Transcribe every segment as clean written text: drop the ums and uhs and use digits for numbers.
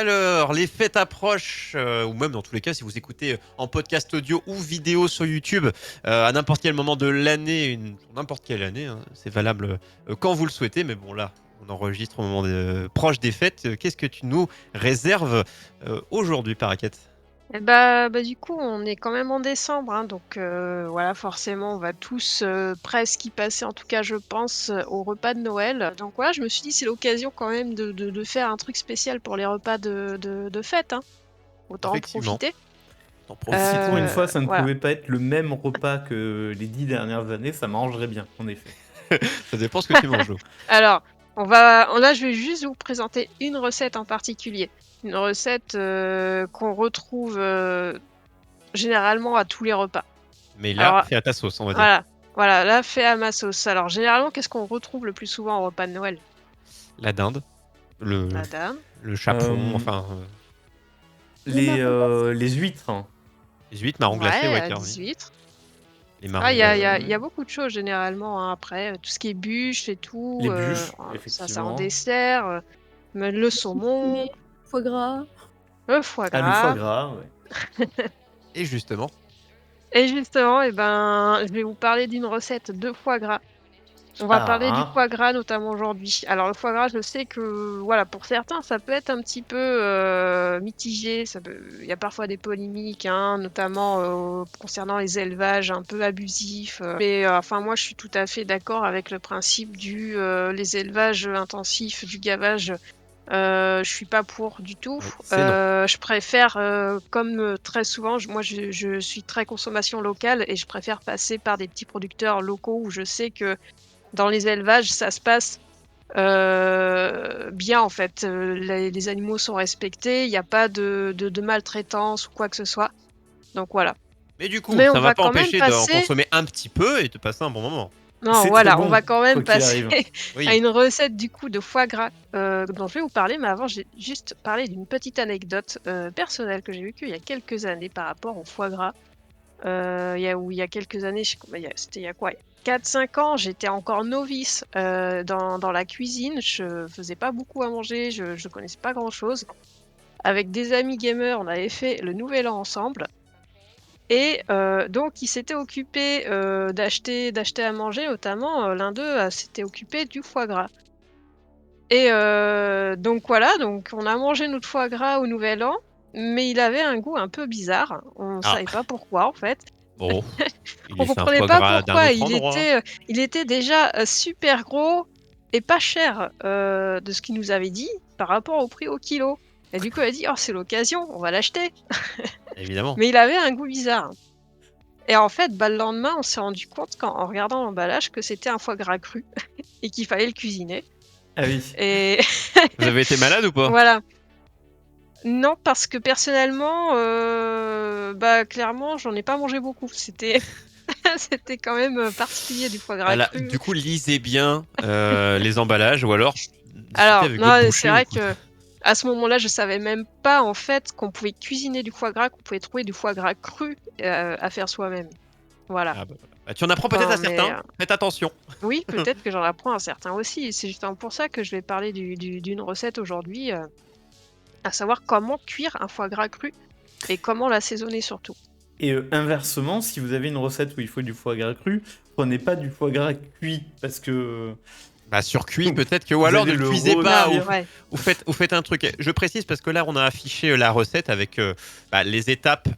Alors, les fêtes approchent, ou même dans tous les cas, si vous écoutez en podcast audio ou vidéo sur YouTube, à n'importe quel moment de l'année, n'importe quelle année, hein, c'est valable quand vous le souhaitez, mais bon là, on enregistre au moment proche des fêtes. Qu'est-ce que tu nous réserves aujourd'hui, Paraquet? Du coup, on est quand même en décembre, hein, donc voilà, forcément, on va tous presque y passer, en tout cas, je pense, au repas de Noël. Donc voilà, je me suis dit, c'est l'occasion quand même de faire un truc spécial pour les repas de fête, hein. Autant en Effectivement, profiter. t'en Et profites. si pour une fois ça ne Voilà. pouvait pas être le même repas que les 10 dernières années, ça m'arrangerait bien, en effet. Ça dépend ce que tu manges, Jo. Alors, là, je vais juste vous présenter une recette en particulier. Une recette qu'on retrouve généralement à tous les repas. Mais là, Alors, fais à ta sauce, on va dire. voilà, là, fait à ma sauce. Alors, généralement, qu'est-ce qu'on retrouve le plus souvent au repas de Noël? La dinde, le, La dinde. le chapon, Euh, enfin, les huîtres, hein. les huîtres marron glacé, Ouais, ouais, la carrément. 18. Les Ah, marrons il y a, glacés. y a- y a beaucoup de choses généralement, hein, après. Tout ce qui est bûches et tout. Les bûches, Ça en effectivement. dessert. Mais le saumon, Poulet, foie gras. le foie Ah, le foie gras. gras, ouais. Et justement, Et justement, je vais vous parler d'une recette de foie gras. On va parler du Ah, foie gras notamment aujourd'hui. Alors le foie gras, je sais que voilà, pour certains, ça peut être un petit peu mitigé. Il y a parfois des polémiques, hein, notamment concernant les élevages un peu abusifs. Mais enfin, moi, je suis tout à fait d'accord avec le principe les élevages intensifs, du gavage. Je suis pas pour du tout. ouais, c'est non. Je préfère, comme très souvent, je suis très consommation locale et je préfère passer par des petits producteurs locaux où je sais que dans les élevages, ça se passe bien en fait. Les animaux sont respectés, il n'y a pas de maltraitance ou quoi que ce soit. Donc voilà. Mais du coup, Mais on ça va va pas quand même empêcher d'en passer. consommer un petit peu et de passer un bon moment. Non, c'est très voilà, on va bon, quand quoi même qu'il passer arrive. à Oui. une recette du coup de foie gras dont je vais vous parler. Mais avant, j'ai juste parlé d'une petite anecdote personnelle que j'ai vécue il y a quelques années par rapport au foie gras. Il y a quelques années, c'était il y a quoi? 4-5 ans, j'étais encore novice dans la cuisine. Je faisais pas beaucoup à manger, je connaissais pas grand-chose. Avec des amis gamers, on avait fait le Nouvel An ensemble. Et donc, ils s'étaient occupés d'acheter à manger, notamment l'un d'eux s'était occupé du foie gras. Et donc voilà, donc on a mangé notre foie gras au Nouvel An, mais il avait un goût un peu bizarre. On Ah, savait pas pourquoi en fait. bon, il On est fait un comprenait foie pas gras d'un pourquoi. autre endroit. Il était déjà super gros et pas cher de ce qu'il nous avait dit par rapport au prix au kilo. Et du coup, elle a dit: «Oh, c'est l'occasion, on va l'acheter». Évidemment. Mais il avait un goût bizarre. Et en fait, le lendemain, on s'est rendu compte en regardant l'emballage que c'était un foie gras cru et qu'il fallait le cuisiner. Ah oui. Et Vous avez été malade ou pas? voilà. Non, parce que personnellement, clairement, j'en ai pas mangé beaucoup. C'était c'était quand même particulier du foie gras Voilà, cru. du coup, lisez bien les emballages ou alors discutez Alors, avec votre non, c'est boucher ou vrai quoi. que à ce moment-là, je savais même pas en fait qu'on pouvait cuisiner du foie gras, qu'on pouvait trouver du foie gras cru à faire soi-même. Voilà. Ah bah, voilà. Bah, tu en apprends peut-être Enfin, à certains. Faites attention. oui, peut-être que j'en apprends à certains aussi. C'est justement pour ça que je vais parler d'une recette aujourd'hui, à savoir comment cuire un foie gras cru et comment l'assaisonner surtout. Et inversement, si vous avez une recette où il faut du foie gras cru, prenez pas du foie gras cuit, parce que Bah, surcuit peut-être que, ou vous alors ne allez le le cuisez pas recuire. Ouais. ou faites un truc. Je précise parce que là, on a affiché la recette avec les étapes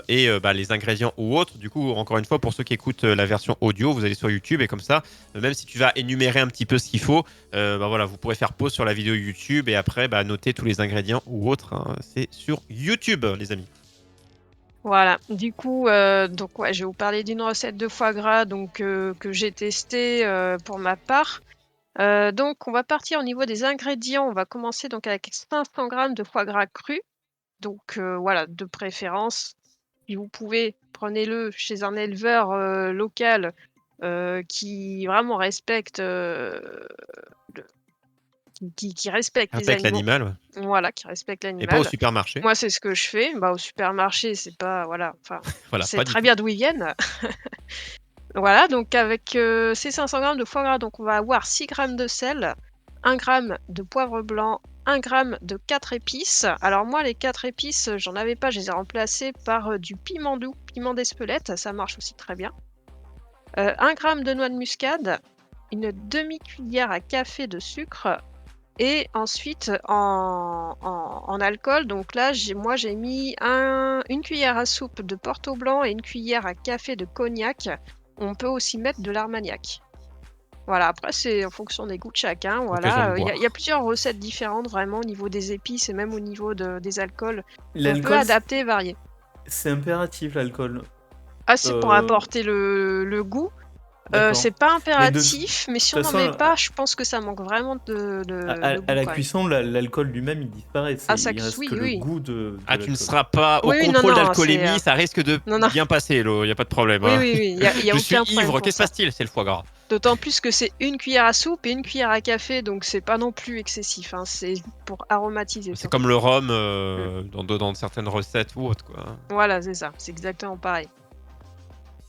et les ingrédients ou autres. Du coup, encore une fois, pour ceux qui écoutent la version audio, vous allez sur YouTube et comme ça, même si tu vas énumérer un petit peu ce qu'il faut, voilà, vous pourrez faire pause sur la vidéo YouTube et après noter tous les ingrédients ou autres, hein. C'est sur YouTube, les amis. Voilà. Du coup, donc ouais, je vais vous parler d'une recette de foie gras donc que j'ai testée pour ma part. Donc on va partir au niveau des ingrédients. On va commencer donc avec 500 grammes de foie gras cru. Donc voilà, de préférence, si vous pouvez, prenez-le chez un éleveur local qui vraiment respecte le qui respecte les Avec animaux. l'animal, ouais. Voilà, qui respecte Et pas au l'animal. supermarché. Moi, c'est ce que je fais. Bah, au supermarché, c'est pas voilà, enfin, Voilà, c'est pas du très tout. bien d'où ils viennent. Voilà, donc avec ces 500 grammes de foie gras, donc on va avoir 6 grammes de sel, 1 gramme de poivre blanc 1 gramme de 4 épices. Alors moi, les 4 épices, j'en avais pas, je les ai remplacées par du piment doux, piment d'Espelette, ça marche aussi très bien. 1 gramme de noix de muscade, une demi-cuillère à café de sucre et ensuite en alcool, donc là, j'ai mis une cuillère à soupe de Porto Blanc et une cuillère à café de cognac. On peut aussi mettre de l'armagnac. Voilà, après c'est en fonction des goûts de chacun, Occasion de voilà, il boire. y a plusieurs recettes différentes vraiment au niveau des épices et même au niveau des alcools. On peut L'alcool, adapter et varier. c'est impératif, l'alcool. Ah, c'est pour Euh, apporter le goût. D'accord. C'est pas Mais impératif, mais si on toute n'en façon, met pas, je pense que ça manque vraiment de à goût la quand même. cuisson, l'alcool lui-même, il disparaît. Ah, ça Il reste oui, que le oui. goût de Ah, tu ne l'alcool. seras pas au Oui, non, contrôle non, d'alcoolémie, c'est, ça risque de non, non. bien passer, Lo, il n'y a pas de problème. Oui, hein. oui, oui, il y a Je suis aucun problème ivre, pour qu'est-ce qui se ça. passe-t-il? C'est le foie gras. D'autant plus que c'est une cuillère à soupe et une cuillère à café, donc c'est pas non plus excessif, hein, c'est pour aromatiser C'est surtout. comme le rhum Mm. dans certaines recettes ou autres, quoi. Voilà, c'est ça, c'est exactement pareil.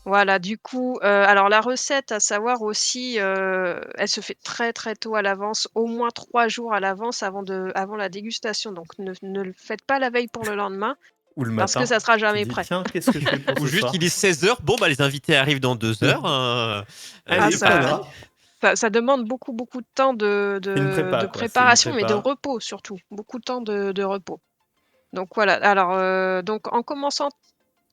Voilà, du coup, alors la recette, à savoir aussi, elle se fait très, très tôt à l'avance, au moins 3 jours à l'avance avant la dégustation. Donc ne le faites pas la veille pour le lendemain, Ou le parce que matin, ça sera tu jamais dis, prêt. tiens, qu'est-ce que je fais pour Ou ce juste, soir? il est 16h, bon, bah, les invités arrivent dans 2 heures. Ah Allez, C'est foie ça parti. gras. ça demande beaucoup, beaucoup de temps C'est une prépa, de quoi. C'est une préparation, mais de prépa. repos surtout. Beaucoup de temps de repos. Donc voilà, alors, donc en commençant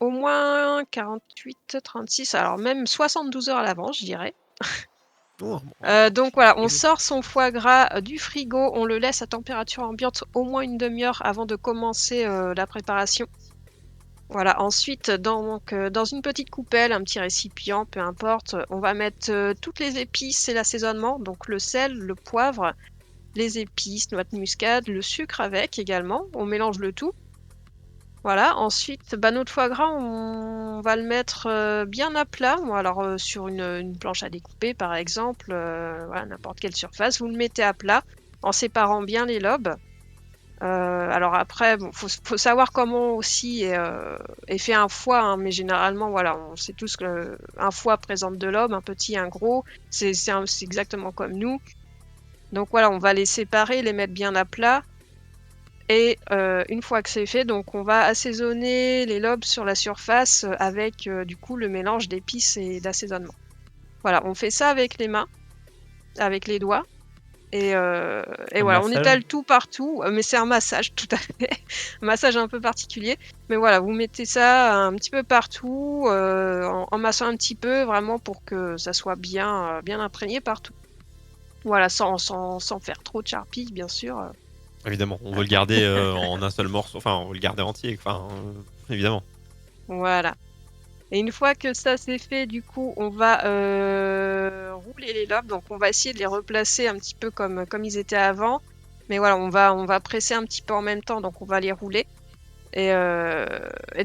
au moins 48-36, alors même 72 heures à l'avance, je dirais. Oh, Donc voilà, on sort son foie gras, du frigo, on le laisse à température ambiante au moins une demi-heure avant de commencer, la préparation. Voilà, ensuite dans une petite coupelle, un petit récipient, peu importe, on va mettre, toutes les épices et l'assaisonnement, donc le sel, le poivre, les épices, noix de muscade, le sucre avec également. On mélange le tout. Voilà, ensuite, bah, notre foie gras, on va le mettre, bien à plat. Ou alors, sur une planche à découper, par exemple, voilà, n'importe quelle surface. Vous le mettez à plat en séparant bien les lobes. Alors après, bon, faut savoir comment aussi est fait un foie, hein, mais généralement, voilà, on sait tous qu'un foie présente 2 lobes, un petit, un gros. C'est exactement comme nous. Donc voilà, on va les séparer, les mettre bien à plat. Et une fois que c'est fait, donc on va assaisonner les lobes sur la surface, avec, du coup, le mélange d'épices et d'assaisonnement. Voilà, on fait ça avec les mains, avec les doigts et Un voilà, on massage. étale tout partout, mais c'est un massage, tout à fait, un massage un peu particulier. Mais voilà, vous mettez ça un petit peu partout, en massant un petit peu, vraiment pour que ça soit bien, bien imprégné partout. Voilà, sans faire trop de charpie, bien sûr, Évidemment, on veut le garder en un seul morceau, enfin, on veut le garder entier, enfin, évidemment. voilà. Et une fois que ça c'est fait, du coup, on va rouler les lobes. Donc on va essayer de les replacer un petit peu comme ils étaient avant. Mais voilà, on va presser un petit peu en même temps, donc on va les rouler. Et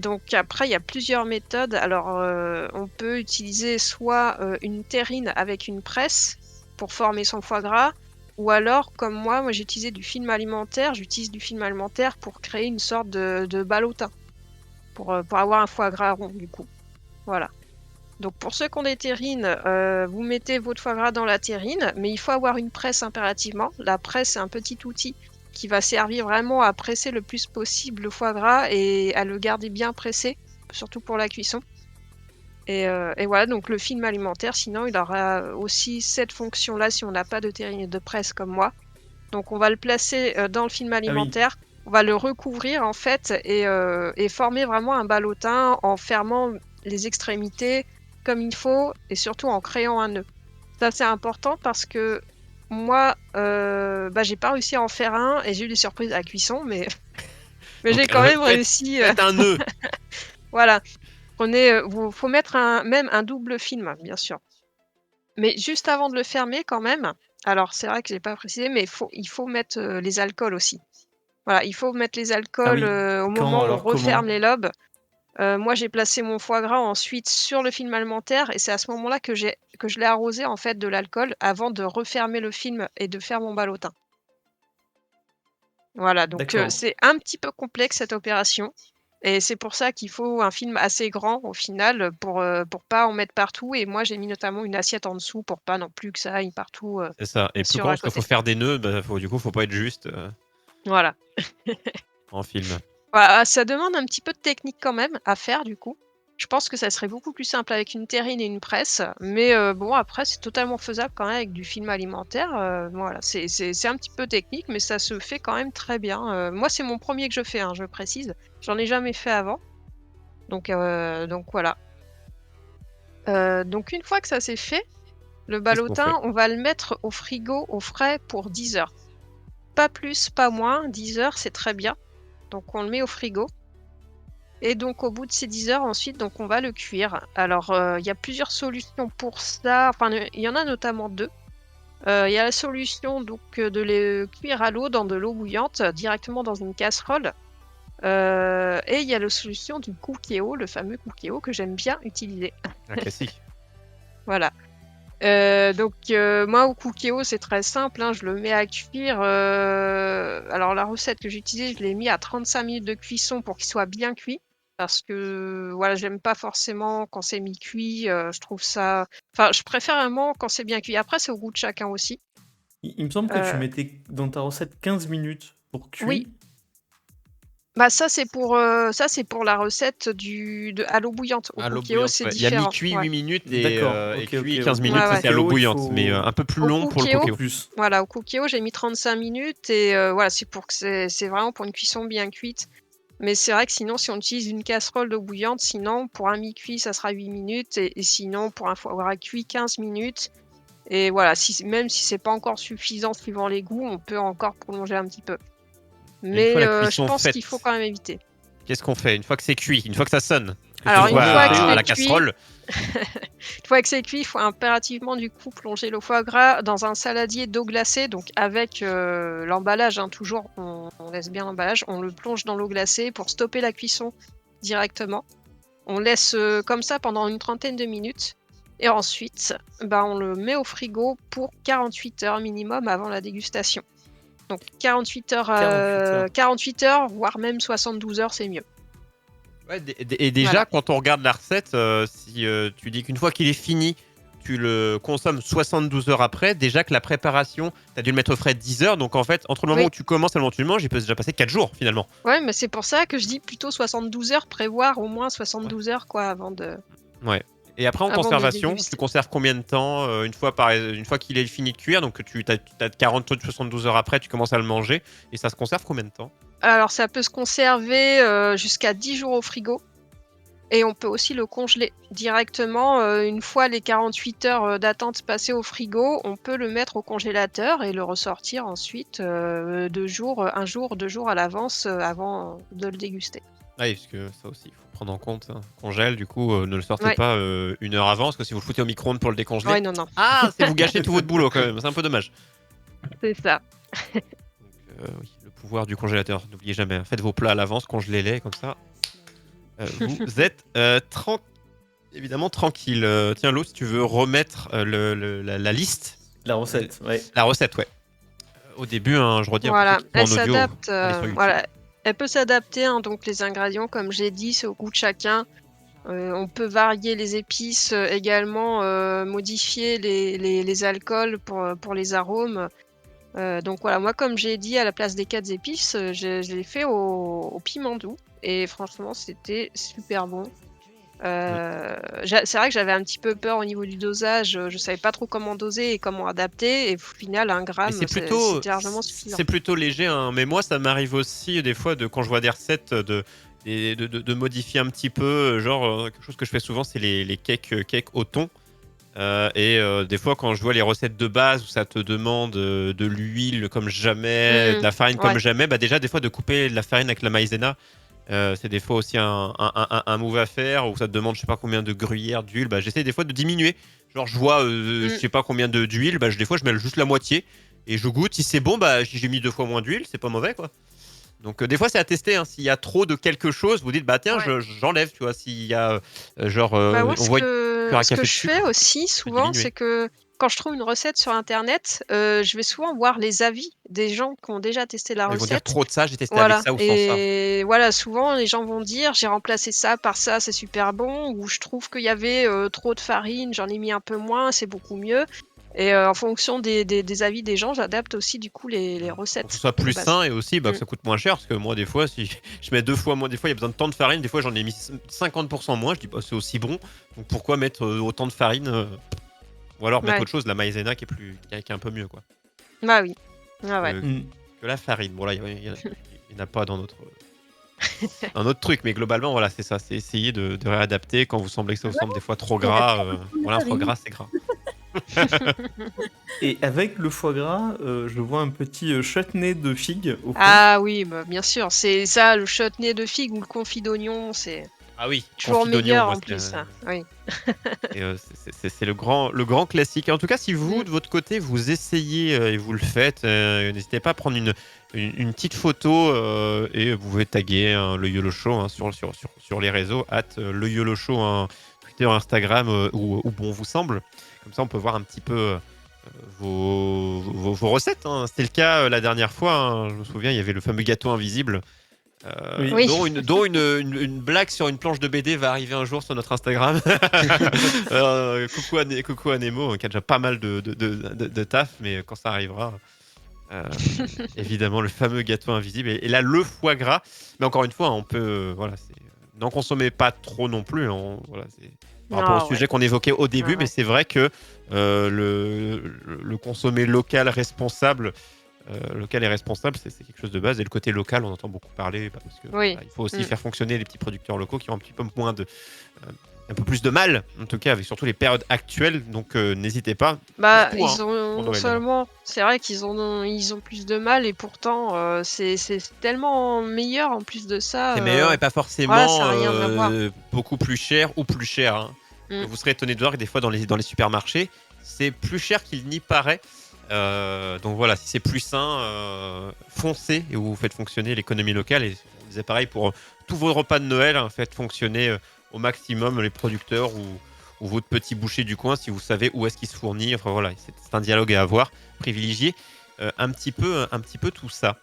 donc après, il y a plusieurs méthodes. Alors on peut utiliser soit une terrine avec une presse pour former son foie gras, ou alors comme moi j'ai utilisé du film alimentaire. J'utilise du film alimentaire pour créer une sorte de ballotin, pour avoir un foie gras rond du coup. Voilà. Donc pour ceux qui ont des terrines, vous mettez votre foie gras dans la terrine, mais il faut avoir une presse impérativement. La presse, c'est un petit outil qui va servir vraiment à presser le plus possible le foie gras et à le garder bien pressé, surtout pour la cuisson. Et voilà, donc le film alimentaire, sinon il aura aussi cette fonction-là si on n'a pas de terrine et de presse comme moi. Donc on va le placer dans le film alimentaire, on va le recouvrir en fait et former vraiment un ballotin en fermant les extrémités comme il faut et surtout en créant un nœud. Ça c'est important parce que moi, j'ai pas réussi à en faire un et j'ai eu des surprises à la cuisson, mais Donc, j'ai quand même réussi. Faites un nœud. Voilà, faut mettre même un double film, bien sûr. Mais juste avant de le fermer quand même, alors c'est vrai que j'ai pas précisé, mais il faut mettre les alcools aussi. Voilà, il faut mettre les Ah alcools oui. au Quand, moment où on alors comment? referme les lobes. Moi, j'ai placé mon foie gras ensuite sur le film alimentaire et c'est à ce moment-là que je l'ai arrosé en fait de l'alcool avant de refermer le film et de faire mon ballotin. Voilà, donc D'accord. c'est un petit peu complexe cette opération et c'est pour ça qu'il faut un film assez grand au final pour pas en mettre partout et moi j'ai mis notamment une assiette en dessous pour pas non plus que ça aille partout, C'est ça. bien Et plus sûr grand, à parce qu'il faut côté. faire des nœuds, bah, faut pas être juste. Voilà. en film. Bah, ça demande un petit peu de technique quand même à faire du coup. Je pense que ça serait beaucoup plus simple avec une terrine et une presse, mais bon après c'est totalement faisable quand même avec du film alimentaire, voilà, c'est un petit peu technique, mais ça se fait quand même très bien, moi c'est mon premier que je fais, hein, je précise. J'en ai jamais fait avant, donc voilà. Donc une fois que ça c'est fait, le Qu'est-ce qu'on fait? ballotin, on va le mettre au frigo au frais pour 10 heures. Pas plus, pas moins, 10 heures c'est très bien. Donc on le met au frigo. Et donc au bout de ces 10 heures ensuite, donc on va le cuire. Alors, il y a plusieurs solutions pour ça, enfin, il y en a notamment 2. Il y a la solution donc, de le cuire à l'eau, dans de l'eau bouillante, directement dans une casserole. Et il y a la solution du cookéo, le fameux cookéo que j'aime bien utiliser. Un classique. Voilà. Donc, moi au cookéo, c'est très simple, hein, je le mets à cuire, alors la recette que j'ai utilisée, je l'ai mis à 35 minutes de cuisson pour qu'il soit bien cuit. Parce que, voilà, j'aime pas forcément quand c'est mi-cuit, je trouve ça enfin, je préfère vraiment quand c'est bien cuit. Après, c'est au goût de chacun aussi. Il me semble que tu Heu, mettais dans ta recette 15 minutes pour oui, cuit. bah, ça c'est pour la recette à l'eau bouillante. Au À l'eau cookéo, bouillante, c'est ouais. Il y a différent. mi-cuit Ouais. 8 minutes D'accord, et ok, cuit ok. 15 Au Ouais, minutes, ça ouais. c'est à l'eau cookéo, il bouillante, mais faut un peu plus Au long pour le cookéo cookéo. plus. Voilà, au cookéo, j'ai mis 35 minutes et voilà, c'est pour que c'est vraiment pour une cuisson bien cuite. Mais c'est vrai que sinon, si on utilise une casserole d'eau bouillante, sinon pour un mi-cuit, ça sera 8 minutes et sinon pour un foie gras cuit, 15 minutes et voilà, même si c'est pas encore suffisant suivant les goûts, on peut encore prolonger un petit peu. Et une fois Mais la je cuisson pense qu'il faut faite, quand même éviter. qu'est-ce qu'on fait? Une fois que c'est cuit, une fois que ça sonne, que tu Alors le On une met vois au fois que à frigo. c'est la cuit casserole, Une fois que c'est cuit, il faut impérativement du coup plonger le foie gras dans un saladier d'eau glacée, donc avec, l'emballage, hein, toujours, on laisse bien l'emballage. On le plonge dans l'eau glacée pour stopper la cuisson directement. On laisse, comme ça pendant une trentaine de minutes et ensuite, bah, on le met au frigo pour 48 heures minimum avant la dégustation. Donc 48 heures, 48 heures. 48 heures, voire même 72 heures, c'est mieux. ouais, et déjà, Voilà. quand on regarde la recette, si tu dis qu'une fois qu'il est fini, tu le consommes 72 heures après, déjà que la préparation, tu as dû le mettre au frais 10 heures, donc en fait, entre le moment Oui. où tu commences et le moment où tu le manges, il peut déjà passer 4 jours finalement. Ouais, mais c'est pour ça que je dis plutôt 72 heures, prévoir au moins Ouais. 72 heures quoi Ouais. Et après, en avant de conservation, tu déguster. conserves combien de temps une fois qu'il est fini de cuire, donc tu as 40-72 heures après, tu commences à le manger, et ça se conserve combien de temps? Alors ça peut se conserver, jusqu'à 10 jours au frigo et on peut aussi le congeler directement, une fois les 48 heures, d'attente passées au frigo, on peut le mettre au congélateur et le ressortir ensuite, 2 jours, 1 jour, 2 jours à l'avance, avant de le déguster. Ah oui, parce que ça aussi, il faut prendre en compte, hein. Congèle, du coup, ne le sortez Ouais. pas 1 heure avant, parce que si vous le foutez au micro-ondes pour le décongeler, Ouais, non, non, ah, c'est vous gâchez tout votre boulot quand même, c'est un peu dommage. c'est ça. Donc, oui, le pouvoir du congélateur, n'oubliez jamais, hein. Faites vos plats à l'avance, congelez-les, comme ça, vous êtes évidemment tranquille. Tiens, Lo, si tu veux remettre la liste, La recette, ouais. la recette, ouais. Au début, hein, je redis, hein, pour ceux Voilà, qui sont elle en audio, s'adapte, allez sur YouTube. voilà, elle peut s'adapter, hein, donc les ingrédients comme j'ai dit, c'est au goût de chacun. On peut varier les épices, également, modifier les alcools pour les arômes. Donc voilà, moi comme j'ai dit à la place des 4 épices, je l'ai fait au piment doux et franchement c'était super bon. Mm. C'est vrai que j'avais un petit peu peur au niveau du dosage, je savais pas trop comment doser et comment adapter et au final 1 Mais gramme, c'était largement suffisant. c'est plutôt léger, hein. Mais moi, ça m'arrive aussi des fois quand je vois des recettes de modifier un petit peu. Genre, quelque chose que je fais souvent, c'est les cakes au thon. Des fois, quand je vois les recettes de base où ça te demande de l'huile comme jamais, de Mmh. la farine comme Ouais, jamais, bah déjà, des fois, de couper de la farine avec la maïzena, c'est des fois aussi un move à faire où ça te demande je sais pas combien de gruyère d'huile. Bah, j'essaie des fois de diminuer. Genre, je vois je mmh, sais pas combien d'huile, bah, des fois, je mets juste la moitié et je goûte. Si c'est bon, bah, si j'ai mis 2 fois moins d'huile, c'est pas mauvais, quoi. Donc, des fois, c'est à tester, hein. S'il y a trop de quelque chose, vous dites, bah, tiens, ouais. j'enlève, tu vois. S'il y a, Bah, moi, on voit une cuillère à ce que café de je fais sucre, aussi je peux souvent, diminuer. c'est que quand je trouve une recette sur internet, je vais souvent voir les avis des gens qui ont déjà testé la Ouais, ils vont dire recette. trop de ça, j'ai testé avec Voilà ça ou sans ça. et voilà, souvent les gens vont dire: «J'ai remplacé ça par ça, c'est super bon» ou «Je trouve qu'il y avait, trop de farine, j'en ai mis un peu moins, c'est beaucoup mieux». Et en fonction des avis des gens, j'adapte aussi du coup les Pour que recettes ce soit de plus base. sain et aussi que Mm. ça coûte moins cher. Parce que moi, des fois, si je mets 2 fois moins, des fois, il y a besoin de tant de farine. Des fois, j'en ai mis 50% moins. Je dis, bah, c'est aussi bon. Donc pourquoi mettre autant de farine ou alors mettre Ouais. autre chose, la maïzena qui est un peu mieux quoi, Bah oui. Ah ouais. que, Mm. que la farine. Bon, là, il n'y en a pas dans notre truc. Mais globalement, voilà, c'est ça. C'est essayer de réadapter quand vous semblez que ça vous semble des fois trop Il y a gras. 40% de Voilà, un foie farine. gras, c'est gras. Et avec le foie gras, je vois un petit chutney de figue au fond. Ah oui, bah, bien sûr. C'est ça, le chutney de figue ou le confit d'oignon, c'est Ah oui, toujours confit d'oignon, meilleur moi, en plus. Ça. Oui. et, c'est le grand classique. Et en tout cas, si vous, Mm. de votre côté, vous essayez et vous le faites, n'hésitez pas à prendre une petite photo et vous pouvez taguer le YOLO Show sur les réseaux, le YOLO Show, Twitter, Instagram, où bon vous semble. Comme ça, on peut voir un petit peu vos recettes. Hein. C'était le cas la dernière fois. Hein. Je me souviens, il y avait le fameux gâteau invisible. Oui. Dont une blague sur une planche de BD va arriver un jour sur notre Instagram. Coucou à Nemo, qui a déjà pas mal de taf, mais quand ça arrivera, euh, évidemment, le fameux gâteau invisible. Et là, le foie gras. Mais encore une fois, on peut. Voilà, n'en consommez pas trop non plus. Hein, voilà, c'est par rapport au Ah ouais. sujet qu'on évoquait au début, Ouais, mais ouais. c'est vrai que le consommer local responsable. Local et responsable, c'est quelque chose de base. Et le côté local, on entend beaucoup parler parce que Oui. il faut aussi Mm. faire fonctionner les petits producteurs locaux qui ont un petit peu un peu plus de mal, en tout cas avec surtout les périodes actuelles. Donc n'hésitez pas. Bah, Surtout, hein, ils pour ont Noël, seulement. C'est vrai ils ont plus de mal et pourtant c'est tellement meilleur en plus de ça. c'est meilleur et pas Voilà, ça forcément n'a rien à voir. beaucoup plus cher ou plus cher. Hein. Mm. Vous serez étonné de voir que des fois dans les supermarchés, c'est plus cher qu'il n'y paraît. Donc voilà, si c'est plus sain, foncez et vous faites fonctionner l'économie locale. Et on disait pareil pour tous vos repas de Noël, hein, faites fonctionner au maximum les producteurs ou votre petit boucher du coin si vous savez où est-ce qu'il se fournit. Enfin voilà, c'est un dialogue à avoir. Privilégier un petit peu tout ça.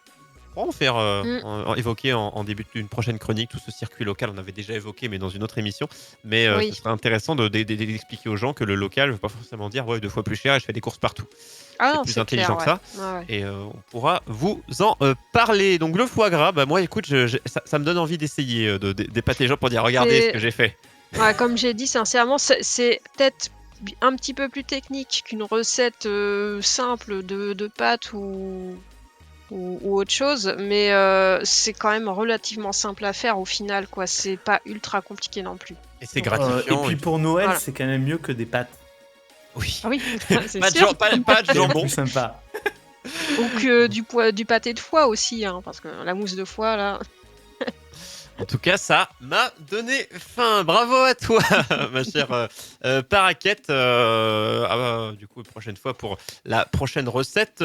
On va faire Mm. évoquer en début d'une prochaine chronique tout ce circuit local. On avait déjà évoqué, mais dans une autre émission. Mais ce Oui. serait intéressant d'expliquer aux gens que le local ne veut pas forcément dire ouais, 2 fois plus cher et je fais des courses partout. Ah C'est non, plus c'est intelligent clair, que ouais. ça. Ouais, ouais. Et on pourra vous en parler. Donc le foie gras, bah moi écoute, ça me donne envie d'essayer d'épater les gens pour dire regardez ce C'est- que j'ai fait. Ouais, comme j'ai dit, sincèrement, c'est peut-être un petit peu plus technique qu'une recette simple de pâtes ou autre chose, mais c'est quand même relativement simple à faire au final, quoi. C'est pas ultra compliqué non plus. Et c'est Donc, Et gratifiant. puis pour Noël, Voilà. c'est quand même mieux que des pâtes. Oui. Ah oui, c'est Pas de, sûr. pas de C'est jambon. plus sympa. Ou que du pâté de foie aussi, hein, parce que la mousse de foie, là. En tout cas, ça m'a donné faim. Bravo à toi, ma chère Paraquette. Du coup, prochaine fois pour la prochaine recette.